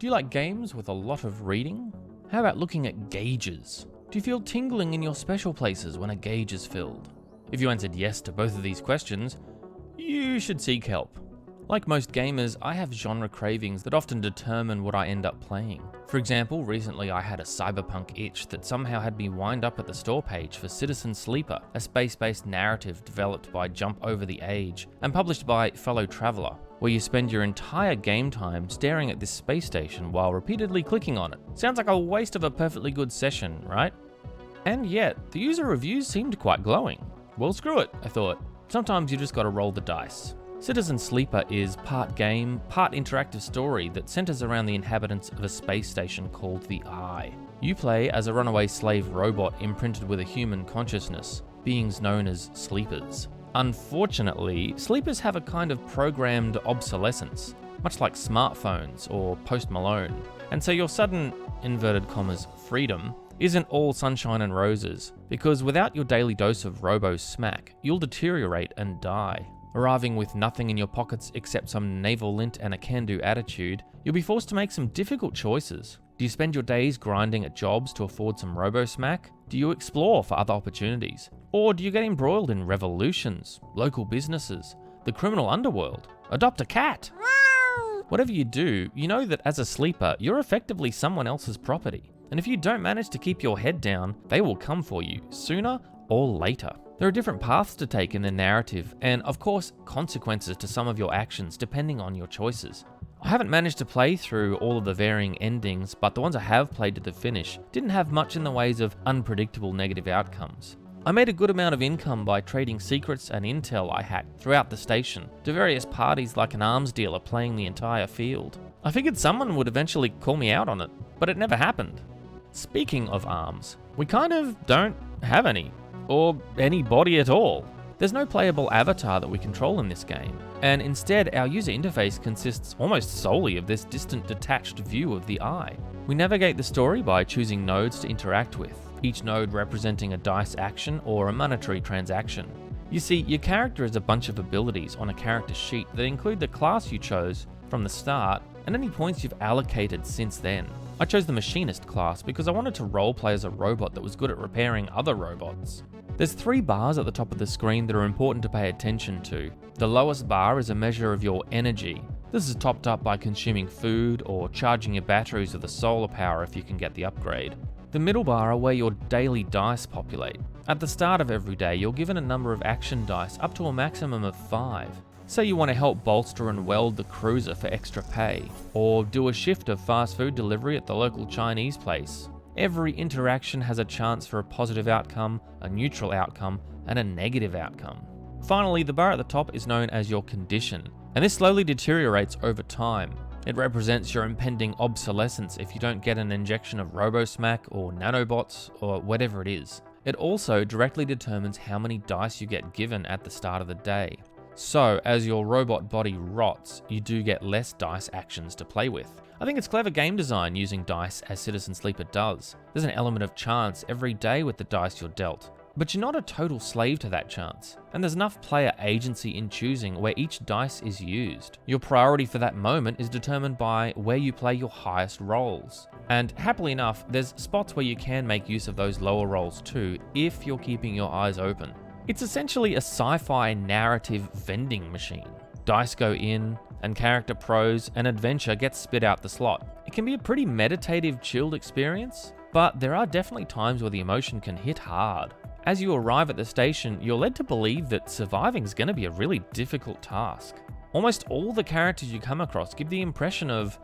Do you like games with a lot of reading? How about looking at gauges? Do you feel tingling in your special places when a gauge is filled? If you answered yes to both of these questions, you should seek help. Like most gamers, I have genre cravings that often determine what I end up playing. For example, recently I had a Cyberpunk itch that somehow had me wind up at the store page for Citizen Sleeper, a space-based narrative developed by Jump Over the Age and published by Fellow Traveller, where you spend your entire game time staring at this space station while repeatedly clicking on it. Sounds like a waste of a perfectly good session, right? And yet, the user reviews seemed quite glowing. Well, screw it, I thought. Sometimes you just gotta roll the dice. Citizen Sleeper is part game, part interactive story that centers around the inhabitants of a space station called the Eye. You play as a runaway slave robot imprinted with a human consciousness, beings known as sleepers. Unfortunately, sleepers have a kind of programmed obsolescence, much like smartphones or Post Malone. And so your sudden, inverted commas, freedom isn't all sunshine and roses, because without your daily dose of robo-smack, you'll deteriorate and die. Arriving with nothing in your pockets except some navel lint and a can-do attitude, you'll be forced to make some difficult choices. Do you spend your days grinding at jobs to afford some robo-smack? Do you explore for other opportunities? Or do you get embroiled in revolutions, local businesses, the criminal underworld? Adopt a cat! Whatever you do, you know that as a sleeper, you're effectively someone else's property. And if you don't manage to keep your head down, they will come for you, sooner or later. There are different paths to take in the narrative, and of course, consequences to some of your actions depending on your choices. I haven't managed to play through all of the varying endings, but the ones I have played to the finish didn't have much in the ways of unpredictable negative outcomes. I made a good amount of income by trading secrets and intel I hacked throughout the station to various parties like an arms dealer playing the entire field. I figured someone would eventually call me out on it, but it never happened. Speaking of arms, we kind of don't have any. Or any body at all. There's no playable avatar that we control in this game, and instead our user interface consists almost solely of this distant detached view of the Eye. We navigate the story by choosing nodes to interact with, each node representing a dice action or a monetary transaction. You see, your character is a bunch of abilities on a character sheet that include the class you chose from the start and any points you've allocated since then. I chose the Machinist class because I wanted to roleplay as a robot that was good at repairing other robots. There's 3 bars at the top of the screen that are important to pay attention to. The lowest bar is a measure of your energy. This is topped up by consuming food or charging your batteries with the solar power if you can get the upgrade. The middle bar are where your daily dice populate. At the start of every day, you're given a number of action dice up to a maximum of 5. Say you want to help bolster and weld the cruiser for extra pay, or do a shift of fast food delivery at the local Chinese place. Every interaction has a chance for a positive outcome, a neutral outcome, and a negative outcome. Finally, the bar at the top is known as your condition, and this slowly deteriorates over time. It represents your impending obsolescence if you don't get an injection of RoboSmack or nanobots or whatever it is. It also directly determines how many dice you get given at the start of the day. So, as your robot body rots, you do get less dice actions to play with. I think it's clever game design using dice as Citizen Sleeper does. There's an element of chance every day with the dice you're dealt. But you're not a total slave to that chance, and there's enough player agency in choosing where each dice is used. Your priority for that moment is determined by where you play your highest rolls. And happily enough, there's spots where you can make use of those lower rolls too, if you're keeping your eyes open. It's essentially a sci-fi narrative vending machine. Dice go in, and character prose and adventure gets spit out the slot. It can be a pretty meditative, chilled experience, but there are definitely times where the emotion can hit hard. As you arrive at the station, you're led to believe that surviving is going to be a really difficult task. Almost all the characters you come across give the impression of,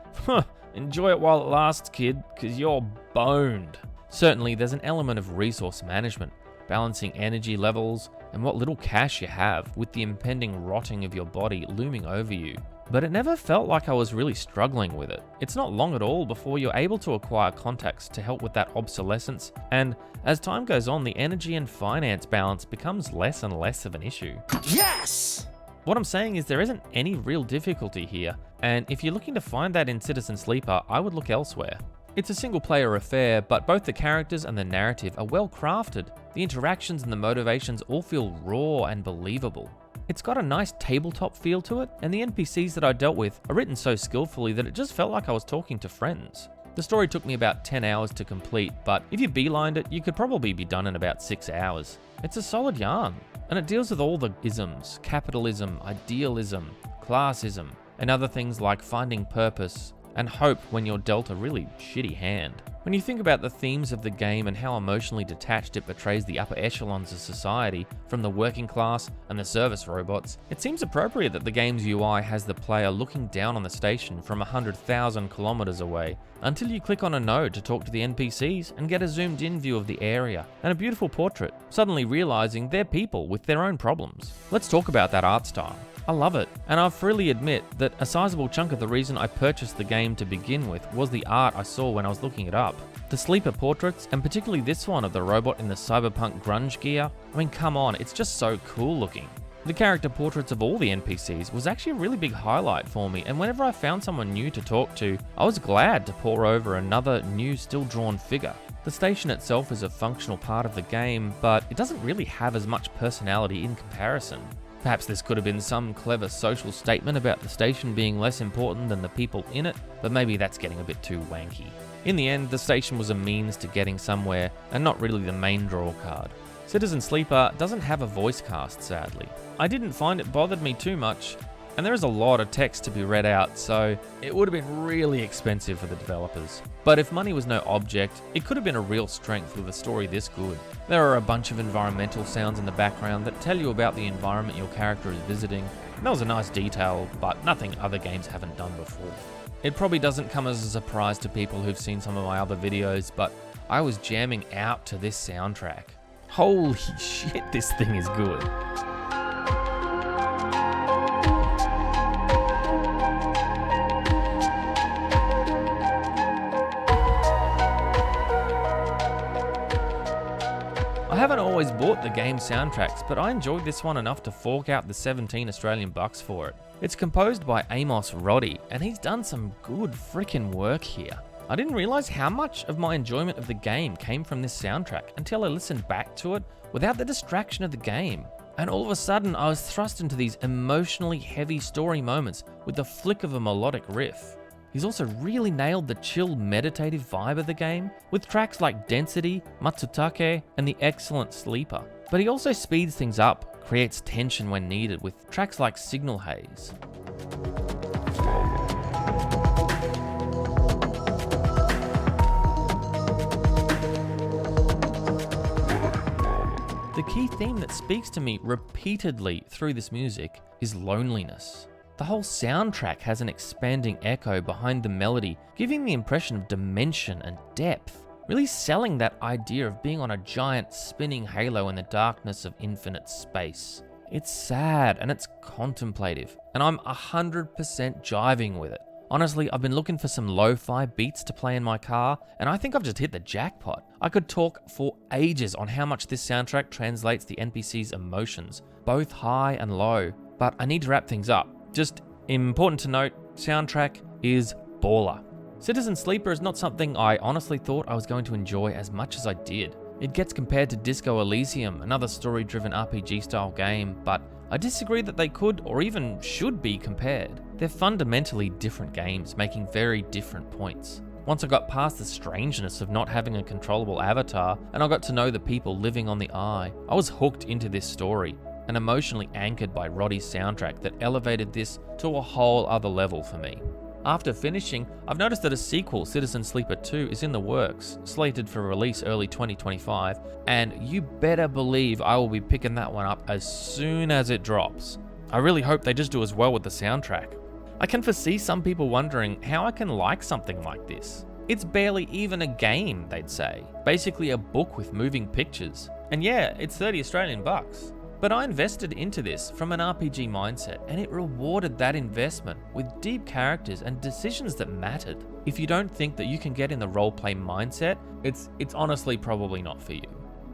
enjoy it while it lasts, kid, because you're boned. Certainly, there's an element of resource management, balancing energy levels and what little cash you have with the impending rotting of your body looming over you. But it never felt like I was really struggling with it. It's not long at all before you're able to acquire contacts to help with that obsolescence, and as time goes on, the energy and finance balance becomes less and less of an issue. Yes! What I'm saying is there isn't any real difficulty here, and if you're looking to find that in Citizen Sleeper, I would look elsewhere. It's a single-player affair, but both the characters and the narrative are well crafted. The interactions and the motivations all feel raw and believable. It's got a nice tabletop feel to it, and the NPCs that I dealt with are written so skillfully that it just felt like I was talking to friends. The story took me about 10 hours to complete, but if you beelined it, you could probably be done in about 6 hours. It's a solid yarn, and it deals with all the isms: capitalism, idealism, classism, and other things like finding purpose and hope when you're dealt a really shitty hand. When you think about the themes of the game and how emotionally detached it portrays the upper echelons of society, from the working class and the service robots, it seems appropriate that the game's UI has the player looking down on the station from 100,000 kilometers away, until you click on a node to talk to the NPCs and get a zoomed in view of the area and a beautiful portrait, suddenly realizing they're people with their own problems. Let's talk about that art style. I love it, and I'll freely admit that a sizable chunk of the reason I purchased the game to begin with was the art I saw when I was looking it up. The sleeper portraits, and particularly this one of the robot in the Cyberpunk grunge gear, I mean, come on, it's just so cool looking. The character portraits of all the NPCs was actually a really big highlight for me, and whenever I found someone new to talk to, I was glad to pore over another new still drawn figure. The station itself is a functional part of the game, but it doesn't really have as much personality in comparison. Perhaps this could have been some clever social statement about the station being less important than the people in it, but maybe that's getting a bit too wanky. In the end, the station was a means to getting somewhere, and not really the main draw card. Citizen Sleeper doesn't have a voice cast, sadly. I didn't find it bothered me too much, and there is a lot of text to be read out, so it would have been really expensive for the developers. But if money was no object, it could have been a real strength with a story this good. There are a bunch of environmental sounds in the background that tell you about the environment your character is visiting. And that was a nice detail, but nothing other games haven't done before. It probably doesn't come as a surprise to people who've seen some of my other videos, but I was jamming out to this soundtrack. Holy shit, this thing is good. I haven't always bought the game soundtracks, but I enjoyed this one enough to fork out the 17 Australian bucks for it. It's composed by Amos Roddy, and he's done some good frickin' work here. I didn't realise how much of my enjoyment of the game came from this soundtrack until I listened back to it without the distraction of the game. And all of a sudden I was thrust into these emotionally heavy story moments with the flick of a melodic riff. He's also really nailed the chill, meditative vibe of the game, with tracks like Density, Matsutake, and the excellent Sleeper. But he also speeds things up, creates tension when needed, with tracks like Signal Haze. The key theme that speaks to me repeatedly through this music is loneliness. The whole soundtrack has an expanding echo behind the melody, giving the impression of dimension and depth, really selling that idea of being on a giant spinning halo in the darkness of infinite space. It's sad and it's contemplative, and I'm 100% jiving with it. Honestly, I've been looking for some lo-fi beats to play in my car, and I think I've just hit the jackpot. I could talk for ages on how much this soundtrack translates the NPC's emotions, both high and low, but I need to wrap things up. Just important to note, soundtrack is baller. Citizen Sleeper is not something I honestly thought I was going to enjoy as much as I did. It gets compared to Disco Elysium, another story-driven RPG-style game, but I disagree that they could or even should be compared. They're fundamentally different games, making very different points. Once I got past the strangeness of not having a controllable avatar, and I got to know the people living on the Eye, I was hooked into this story, and emotionally anchored by Roddy's soundtrack that elevated this to a whole other level for me. After finishing, I've noticed that a sequel, Citizen Sleeper 2, is in the works, slated for release early 2025, and you better believe I will be picking that one up as soon as it drops. I really hope they just do as well with the soundtrack. I can foresee some people wondering how I can like something like this. It's barely even a game, they'd say. Basically a book with moving pictures. And yeah, it's 30 Australian bucks. But I invested into this from an RPG mindset, and it rewarded that investment with deep characters and decisions that mattered. If you don't think that you can get in the roleplay mindset, it's honestly probably not for you.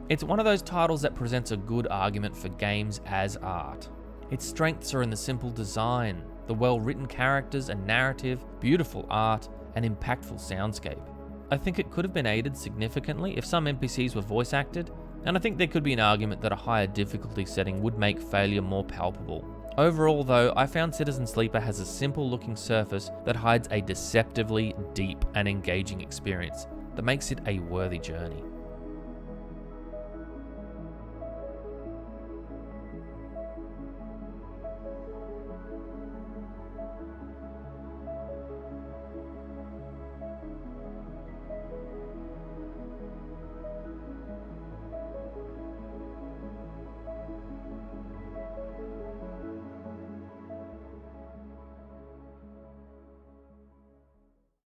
It's one of those titles that presents a good argument for games as art. Its strengths are in the simple design, the well-written characters and narrative, beautiful art, and impactful soundscape. I think it could have been aided significantly if some NPCs were voice acted, and I think there could be an argument that a higher difficulty setting would make failure more palpable. Overall though, I found Citizen Sleeper has a simple looking surface that hides a deceptively deep and engaging experience that makes it a worthy journey.